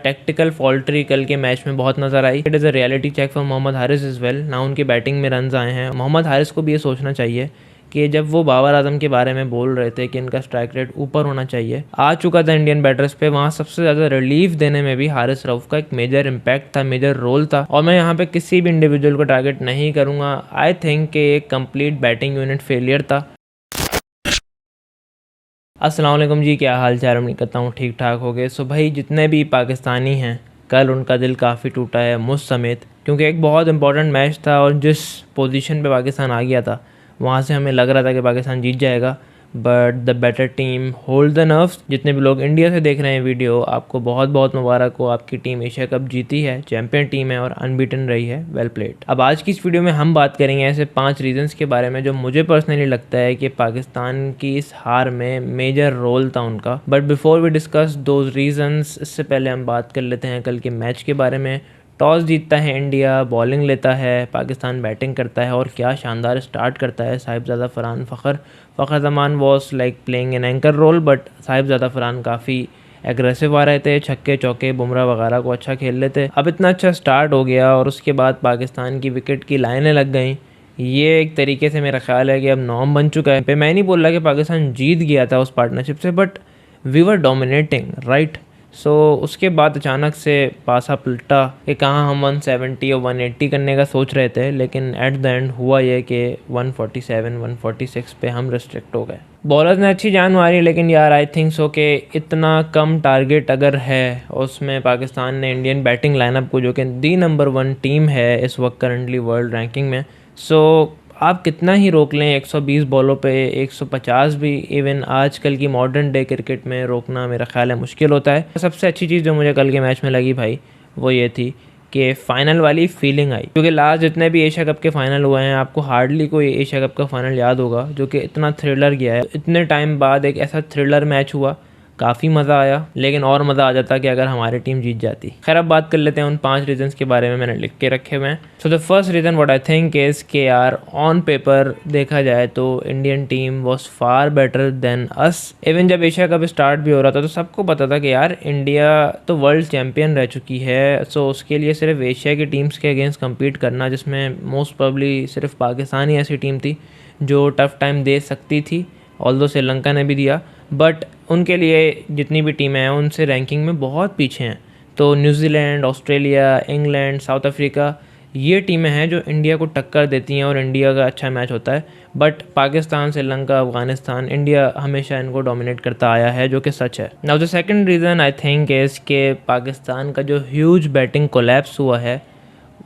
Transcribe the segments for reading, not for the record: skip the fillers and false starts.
Tactical फॉल्ट्री कल के match में बहुत नजर आई। It is a reality check for Mohammad Haris is well. ना उनकी बैटिंग में रन्स आए हैं। मोहम्मद हारिस को भी ये सोचना चाहिए कि जब वो बाबर आजम के बारे में बोल रहे थे कि इनका स्ट्राइक रेट ऊपर होना चाहिए, आ चुका था इंडियन बैटर्स पे, वहाँ सबसे ज़्यादा रिलीफ देने में भी हारिस रऊफ का एक मेजर इम्पैक्ट था, मेजर रोल था। और मैं यहाँ पे किसी भी इंडिविजुअल को टारगेट नहीं करूँगा। आई थिंक कि एक कंप्लीट बैटिंग यूनिट फेलियर था। अस्सलाम वालेकुम जी, क्या हाल चाल? उम्मीद करता हूँ ठीक ठाक हो गए। सो भाई, जितने भी पाकिस्तानी हैं, कल उनका दिल काफ़ी टूटा है, मुझ समेत, क्योंकि एक बहुत इंपॉर्टेंट मैच था और जिस पोजीशन पे पाकिस्तान आ गया था वहाँ से हमें लग रहा था कि पाकिस्तान जीत जाएगा, but the better team hold the nerves. जितने भी लोग इंडिया से देख रहे हैं वीडियो, आपको बहुत बहुत मुबारक हो, आपकी टीम एशिया कप जीती है, चैंपियन टीम है और अनबीटन रही है। Well played. अब आज की इस वीडियो में हम बात करेंगे ऐसे 5 रीजंस के बारे में जो मुझे पर्सनली लगता है कि पाकिस्तान की इस हार में मेजर रोल था उनका। But before we discuss those reasons, इससे पहले हम बात कर लेते हैं कल के मैच के बारे में। टॉस जीतता है इंडिया, बॉलिंग लेता है, पाकिस्तान बैटिंग करता है और क्या शानदार स्टार्ट करता है Sahibzada Farhan Fakhar Zaman was like playing an anchor role, but Sahibzada Farhan काफ़ी एग्रेसिव आ रहे थे, छक्के चौके बुमराह वगैरह को अच्छा खेल लेते। अब इतना अच्छा स्टार्ट हो गया और उसके बाद पाकिस्तान की विकेट की लाइनें लग गई। ये एक तरीके से मेरा ख्याल है कि अब नॉर्म बन चुका है। मैं नहीं बोल रहा कि पाकिस्तान जीत गया था उस पार्टनरशिप से, but we were dominating, right. So उसके बाद अचानक से पासा पलटा कि कहाँ हम 170 और 180 करने का सोच रहे थे, लेकिन एट द एंड हुआ ये कि 147 146 पे हम रिस्ट्रिक्ट हो गए। बॉलर्स ने अच्छी जान मारी, लेकिन यार आई थिंक सो कि इतना कम टारगेट अगर है, उसमें पाकिस्तान ने इंडियन बैटिंग लाइनअप को, जो कि दी नंबर 1 टीम है इस वक्त करंटली वर्ल्ड रैंकिंग में, सो आप कितना ही रोक लें, 120 बॉलों पे 150 भी इवन आजकल की मॉडर्न डे क्रिकेट में रोकना मेरा ख्याल है मुश्किल होता है। सबसे अच्छी चीज़ जो मुझे कल के मैच में लगी भाई, वो ये थी कि फ़ाइनल वाली फीलिंग आई। क्योंकि लास्ट जितने भी एशिया कप के फ़ाइनल हुए हैं, आपको हार्डली कोई एशिया कप का फ़ाइनल याद होगा जो कि इतना थ्रिलर गया है। इतने टाइम बाद एक ऐसा थ्रिलर मैच हुआ, काफ़ी मज़ा आया, लेकिन और मज़ा आ जाता कि अगर हमारी टीम जीत जाती। खैर, अब बात कर लेते हैं उन 5 रीजंस के बारे में, मैंने लिख के रखे हुए हैं। So the first reason what I think is के यार, ऑन पेपर देखा जाए तो Indian team was far better than us. Even जब एशिया कप स्टार्ट भी हो रहा था तो सबको पता था कि यार इंडिया तो वर्ल्ड चैम्पियन रह चुकी है। सो उसके लिए सिर्फ एशिया की टीम्स के अगेंस्ट कम्पीट करना, जिसमें मोस्ट प्रोबेबली सिर्फ पाकिस्तान ही ऐसी टीम थी जो टफ टाइम दे सकती थी, ऑल्दो श्रीलंका ने भी दिया, बट उनके लिए जितनी भी टीमें हैं उनसे रैंकिंग में बहुत पीछे हैं। तो New Zealand, Australia, England, south Africa, ये टीमें हैं जो इंडिया को टक्कर देती हैं और इंडिया का अच्छा मैच होता है। बट पाकिस्तान, श्रीलंका, अफगानिस्तान, इंडिया हमेशा इनको डोमिनेट करता आया है, जो कि सच है। Now the second reason I think is के पाकिस्तान का जो ह्यूज बैटिंग कोलैप्स हुआ है,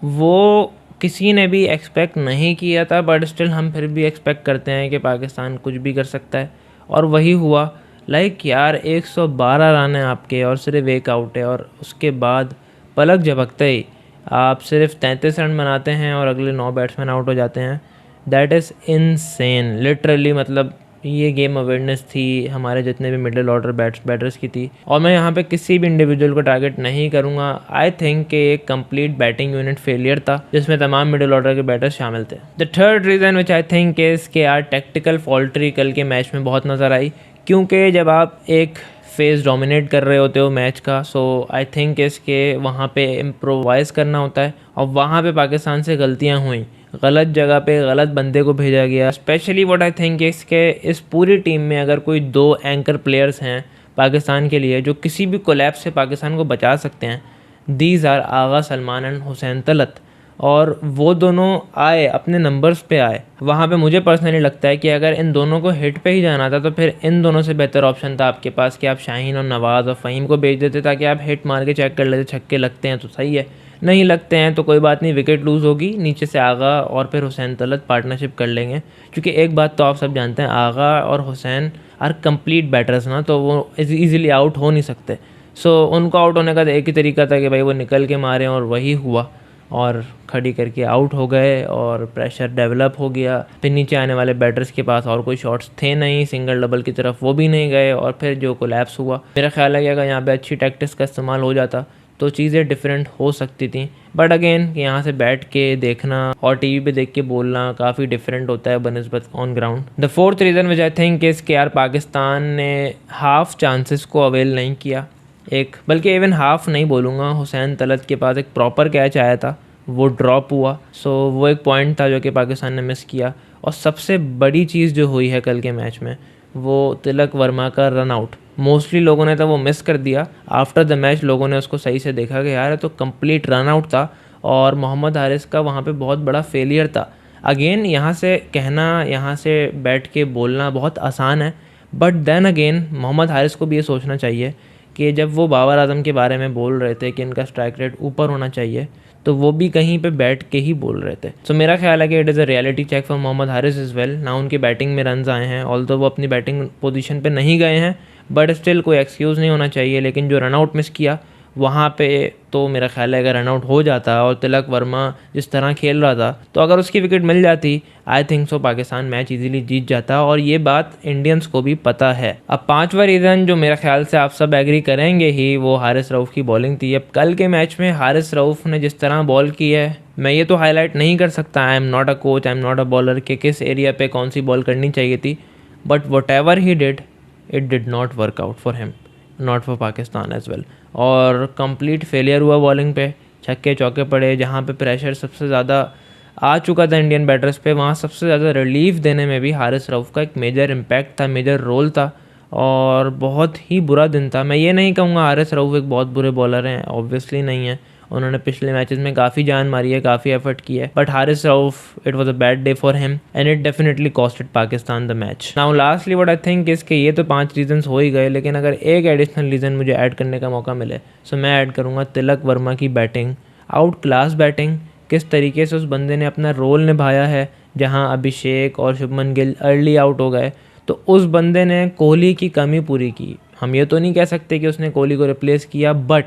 वो किसी ने भी एक्सपेक्ट नहीं किया था, बट स्टिल हम फिर भी एक्सपेक्ट करते हैं कि पाकिस्तान कुछ भी कर सकता है, और वही हुआ। लाइक यार 112 रन है आपके और सिर्फ एक आउट है, और उसके बाद पलक झपकते ही आप सिर्फ 33 रन बनाते हैं और अगले 9 बैट्समैन आउट हो जाते हैं। That is insane literally. मतलब ये गेम अवेयरनेस थी हमारे जितने भी मिडिल ऑर्डर बैटर्स की थी, और मैं यहाँ पे किसी भी इंडिविजुअल को टारगेट नहीं करूँगा। आई थिंक कि एक कंप्लीट बैटिंग यूनिट फेलियर था जिसमें तमाम मिडिल ऑर्डर के बैटर्स शामिल थे। The third reason which I think is के यार, टेक्टिकल फॉल्ट्री कल के मैच में बहुत नज़र आई। क्योंकि जब आप एक फेज़ डोमिनेट कर रहे होते हो मैच का, सो आई थिंक इसके वहाँ पे इम्प्रोवाइज करना होता है, और वहाँ पे पाकिस्तान से गलतियाँ हुई, गलत जगह पे गलत बंदे को भेजा गया। स्पेशली व्हाट आई थिंक इसके इस पूरी टीम में अगर कोई 2 एंकर प्लेयर्स हैं पाकिस्तान के लिए जो किसी भी कोलैप्स से पाकिस्तान को बचा सकते हैं, these are Agha Salman and Hussain Talat, और वो दोनों आए, अपने नंबर्स पे आए। वहाँ पे मुझे पर्सनली लगता है कि अगर इन दोनों को हिट पे ही जाना था तो फिर इन दोनों से बेहतर ऑप्शन था आपके पास कि आप शाहीन और नवाज़ और फ़हीम को भेज देते, ताकि आप हिट मार के चेक कर लेते, छक्के लगते हैं तो सही है, नहीं लगते हैं तो कोई बात नहीं, विकेट लूज़ होगी, नीचे से आगा और फिर हुसैन तलत पार्टनरशिप कर लेंगे। क्योंकि एक बात तो आप सब जानते हैं, आगा और हुसैन आर कंप्लीट बैटर्स ना, तो वो ईज़िली आउट हो नहीं सकते। सो उनको आउट होने का एक ही तरीका था कि भाई वो निकल के मारें, और वही हुआ, और खड़ी करके आउट हो गए और प्रेशर डेवलप हो गया। फिर नीचे आने वाले बैटर्स के पास और कोई शॉट्स थे नहीं, सिंगल डबल की तरफ वो भी नहीं गए, और फिर जो कोलैप्स हुआ, मेरा ख्याल है कि अगर यहाँ पे अच्छी टैक्टिक्स का इस्तेमाल हो जाता तो चीज़ें डिफरेंट हो सकती थी। बट अगेन यहाँ से बैठ के देखना और टीवी पे देख के बोलना काफ़ी डिफरेंट होता है बनस्बत on ground. The fourth reason which I think is कि यार पाकिस्तान ने हाफ चांसेस को अवेल नहीं किया। एक, बल्कि इवन हाफ नहीं बोलूँगा, हुसैन तलत के पास एक प्रॉपर कैच आया था, वो ड्रॉप हुआ। सो वो एक पॉइंट था जो कि पाकिस्तान ने मिस किया। और सबसे बड़ी चीज़ जो हुई है कल के मैच में, वो तिलक वर्मा का रन आउट। मोस्टली लोगों ने तो वो मिस कर दिया। आफ्टर द मैच लोगों ने उसको सही से देखा कि यार तो कंप्लीट रन आउट था और मोहम्मद हारिस का वहाँ पे बहुत बड़ा फेलियर था। अगेन यहाँ से कहना, यहाँ से बैठ के बोलना बहुत आसान है, but then again Mohammad Haris को भी ये सोचना चाहिए कि जब वो बाबर आजम के बारे में बोल रहे थे कि इनका स्ट्राइक रेट ऊपर होना चाहिए, तो वो भी कहीं पे बैठ के ही बोल रहे थे। सो मेरा ख्याल है कि it is a reality check for Mohammad Haris is well. ना उनकी बैटिंग में रन्स आए हैं, ऑल्दो वो अपनी बैटिंग पोजीशन पे नहीं गए हैं, बट स्टिल कोई एक्सक्यूज़ नहीं होना चाहिए। लेकिन जो रन आउट मिस किया वहाँ पे तो मेरा ख्याल है अगर रन आउट हो जाता और तिलक वर्मा जिस तरह खेल रहा था तो अगर उसकी विकेट मिल जाती, I think so Pakistan match easily जीत जाता। और ये बात इंडियंस को भी पता है। अब पांचवा रीज़न जो मेरा ख्याल से आप सब एग्री करेंगे ही, वो हारिस रऊफ़ की बॉलिंग थी। अब कल के मैच में हारिस रऊफ़ ने जिस तरह बॉल की है, मैं ये तो हाईलाइट नहीं कर सकता, I am not a coach, I am not a bowler, कि किस एरिया पे कौन सी बॉल करनी चाहिए थी, but whatever he did, it did not work out for him, not for Pakistan as well. और कंप्लीट फेलियर हुआ बॉलिंग पे, छक्के चौके पड़े। जहाँ पे प्रेशर सबसे ज़्यादा आ चुका था इंडियन बैटर्स पे, वहाँ सबसे ज़्यादा रिलीफ देने में भी हारिस रऊफ़ का एक मेजर इम्पैक्ट था, मेजर रोल था। और बहुत ही बुरा दिन था। मैं ये नहीं कहूँगा हारिस रऊफ़ एक बहुत बुरे बॉलर हैं, ऑब्वियसली नहीं है, उन्होंने पिछले मैचेस में काफ़ी जान मारी है, काफ़ी एफर्ट की है, but Haris Rauf, it was a bad day for him and it definitely costed Pakistan the match. Now lastly what I think इसके, ये तो 5 रीजंस हो ही गए, लेकिन अगर एक एडिशनल रीज़न मुझे ऐड करने का मौका मिले सो मैं ऐड करूँगा तिलक वर्मा की बैटिंग, आउट क्लास बैटिंग। किस तरीके से उस बंदे ने अपना रोल निभाया है, जहाँ अभिषेक और शुभमन गिल अर्ली आउट हो गए तो उस बंदे ने कोहली की कमी पूरी की। हम ये तो नहीं कह सकते कि उसने कोहली को रिप्लेस किया, बट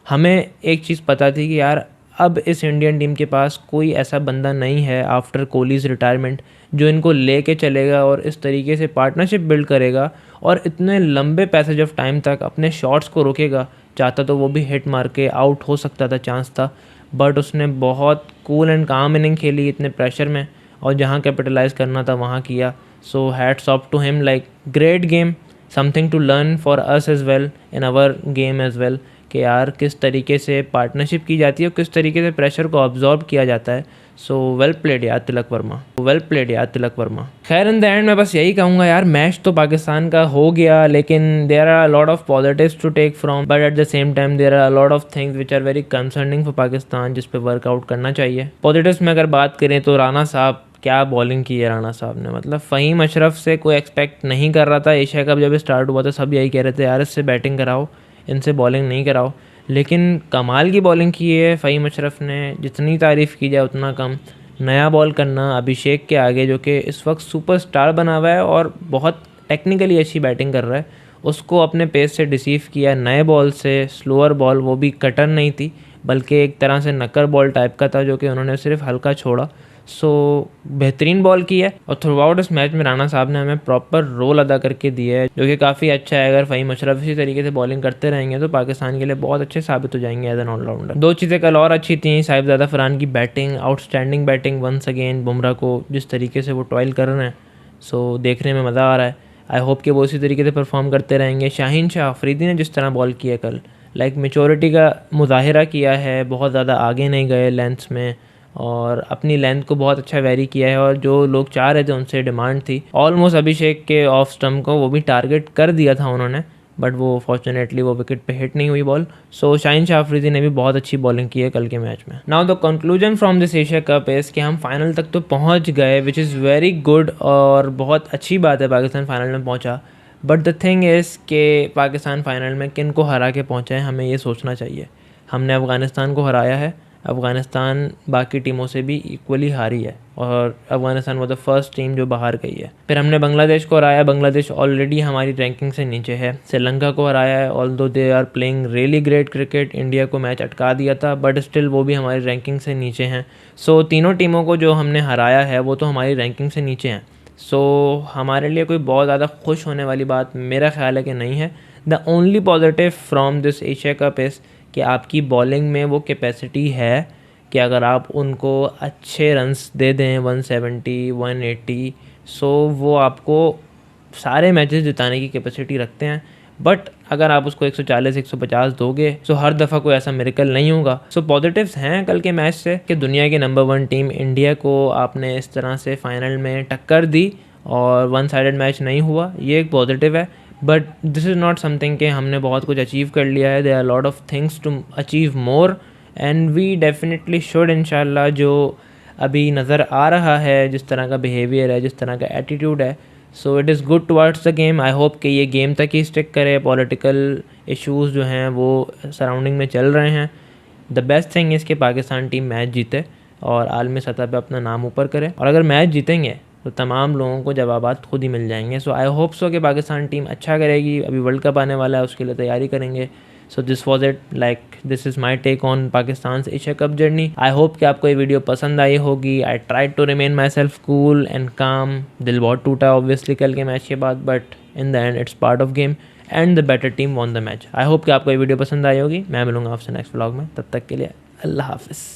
हमें एक चीज़ पता थी कि यार अब इस इंडियन टीम के पास कोई ऐसा बंदा नहीं है आफ्टर कोहलीज़ रिटायरमेंट जो इनको लेके चलेगा और इस तरीके से पार्टनरशिप बिल्ड करेगा और इतने लंबे पैसेज ऑफ टाइम तक अपने शॉट्स को रोकेगा। चाहता तो वो भी हिट मार के आउट हो सकता था, चांस था, बट उसने बहुत कूल एंड काम इनिंग खेली इतने प्रेशर में, और जहाँ कैपिटलाइज करना था वहाँ किया। So hats off to him, like great game, something to learn for us as well in our game as well, कि यार किस तरीके से पार्टनरशिप की जाती है और किस तरीके से प्रेशर को ऑब्जॉर्व किया जाता है। सो वेल प्लेड यार तिलक वर्मा, वेल प्लेड यार तिलक वर्मा। खैर इन द एंड मैं बस यही कहूँगा यार, मैच तो पाकिस्तान का हो गया, लेकिन there are a lot of positives to take from, but at the same time there are a lot of things which are very concerning for Pakistan, जिस पे वर्कआउट करना चाहिए। पॉजिटिव्स में अगर बात करें तो राना साहब, क्या बॉलिंग की है राना साहब ने, मतलब फ़हीम अशरफ से कोई एक्सपेक्ट नहीं कर रहा था। एशिया कप जब स्टार्ट हुआ था सब यही कह रहे थे यार इससे बैटिंग कराओ, इनसे बॉलिंग नहीं कराओ, लेकिन कमाल की बॉलिंग की है फ़हीम अशरफ ने, जितनी तारीफ़ की जाए उतना कम। नया बॉल करना अभिषेक के आगे, जो कि इस वक्त सुपरस्टार बना हुआ है और बहुत टेक्निकली अच्छी बैटिंग कर रहा है, उसको अपने पेस से डिसीव किया नए बॉल से, स्लोअर बॉल, वो भी कटर नहीं थी बल्कि एक तरह से नक्कर बॉल टाइप का था जो कि उन्होंने सिर्फ हल्का छोड़ा। सो बेहतरीन बॉल की है और थ्रू आउट इस मैच में राना साहब ने हमें प्रॉपर रोल अदा करके दिया है, जो कि काफ़ी अच्छा है। अगर फ़हीम अशरफ इसी तरीके से बॉलिंग करते रहेंगे तो पाकिस्तान के लिए बहुत अच्छे साबित हो जाएंगे एज एन ऑलराउंडर। 2 चीज़ें कल और अच्छी थी, साहिबजादा फरहान की batting, outstanding batting once again, Bumrah को जिस तरीके से वो टॉयल कर रहे हैं, सो देखने में मज़ा आ रहा है। आई होप कि वो इसी तरीके से परफॉर्म करते रहेंगे। शाहीन शाह अफरीदी ने जिस तरह बॉल किया कल, लाइक मेच्योरिटी का मुजाहिरा किया है, बहुत ज़्यादा आगे नहीं गए लेंथ्स में और अपनी लेंथ को बहुत अच्छा वेरी किया है, और जो लोग चाह रहे थे उनसे डिमांड थी ऑलमोस्ट अभिषेक के ऑफ स्टम्प को वो भी टारगेट कर दिया था उन्होंने, बट वो फॉर्चुनेटली वो विकेट पे हिट नहीं हुई बॉल। सो शाहीन शाह अफरीदी ने भी बहुत अच्छी बॉलिंग की है कल के मैच में। Now the conclusion from this Asia cup is कि हम फाइनल तक तो पहुंच गए, विच इज़ वेरी गुड और बहुत अच्छी बात है पाकिस्तान फाइनल में पहुंचा। बट द थिंग इज़ कि पाकिस्तान फाइनल में किन को हरा के पहुँचा है हमें ये सोचना चाहिए। हमने अफ़गानिस्तान को हराया है, अफ़गानिस्तान बाकी टीमों से भी इक्वली हारी है और अफ़गानिस्तान वो द फर्स्ट टीम जो बाहर गई है। फिर हमने बांग्लादेश को हराया, बांग्लादेश ऑलरेडी हमारी रैंकिंग से नीचे है। श्रीलंका को हराया है, although they are playing really great cricket, India को मैच अटका दिया था बट स्टिल वो भी हमारी रैंकिंग से नीचे हैं। सो तीनों टीमों को जो हमने हराया है वो तो हमारी रैंकिंग से नीचे हैं। सो हमारे लिए कोई बहुत ज़्यादा खुश होने वाली बात मेरा ख्याल है कि नहीं है। The only positive from this Asia cup is कि आपकी बॉलिंग में वो कैपेसिटी है कि अगर आप उनको अच्छे रन्स दे दें 170 180, सो वो आपको सारे मैचेस जिताने की कैपेसिटी रखते हैं। बट अगर आप उसको 140 150 दोगे तो हर दफ़ा कोई ऐसा मिरेकल नहीं होगा। सो पॉजिटिव्स हैं कल के मैच से कि दुनिया की नंबर 1 टीम इंडिया को आपने इस तरह से फाइनल में टक्कर दी और वन साइडेड मैच नहीं हुआ, ये एक पॉजिटिव है। But this is not something कि हमने बहुत कुछ अचीव कर लिया है। There are lot of things to achieve more and we definitely should. इंशाल्लाह जो अभी नज़र आ रहा है, जिस तरह का बिहेवियर है, जिस तरह का एटीट्यूड है, so it is good towards the game. I hope कि ये गेम तक ही स्टिक करे। पॉलिटिकल इश्यूज़ जो हैं वो सराउंडिंग में चल रहे हैं। द बेस्ट थिंग इज़ कि पाकिस्तान टीम मैच जीते और आलमी सतह पे अपना नाम ऊपर करे, और अगर मैच जीतेंगे तो तमाम लोगों को जवाबात खुद ही मिल जाएंगे। सो आई होप सो कि पाकिस्तान टीम अच्छा करेगी। अभी वर्ल्ड कप आने वाला है, उसके लिए तैयारी करेंगे। So this was it, like this is my take on Pakistan Asia cup journey. I hope कि आपको ये वीडियो पसंद आई होगी। I try to remain my self cool and calm. दिल बहुत टूटा ऑब्वियसली कल के मैच के बाद, but in the end it's part of game and the better team won the match. I hope कि आपको ये वीडियो पसंद आई होगी। मैं मिलूंगा आपसे नेक्स्ट व्लॉग में, तब तक के लिए अल्लाह हाफिज़।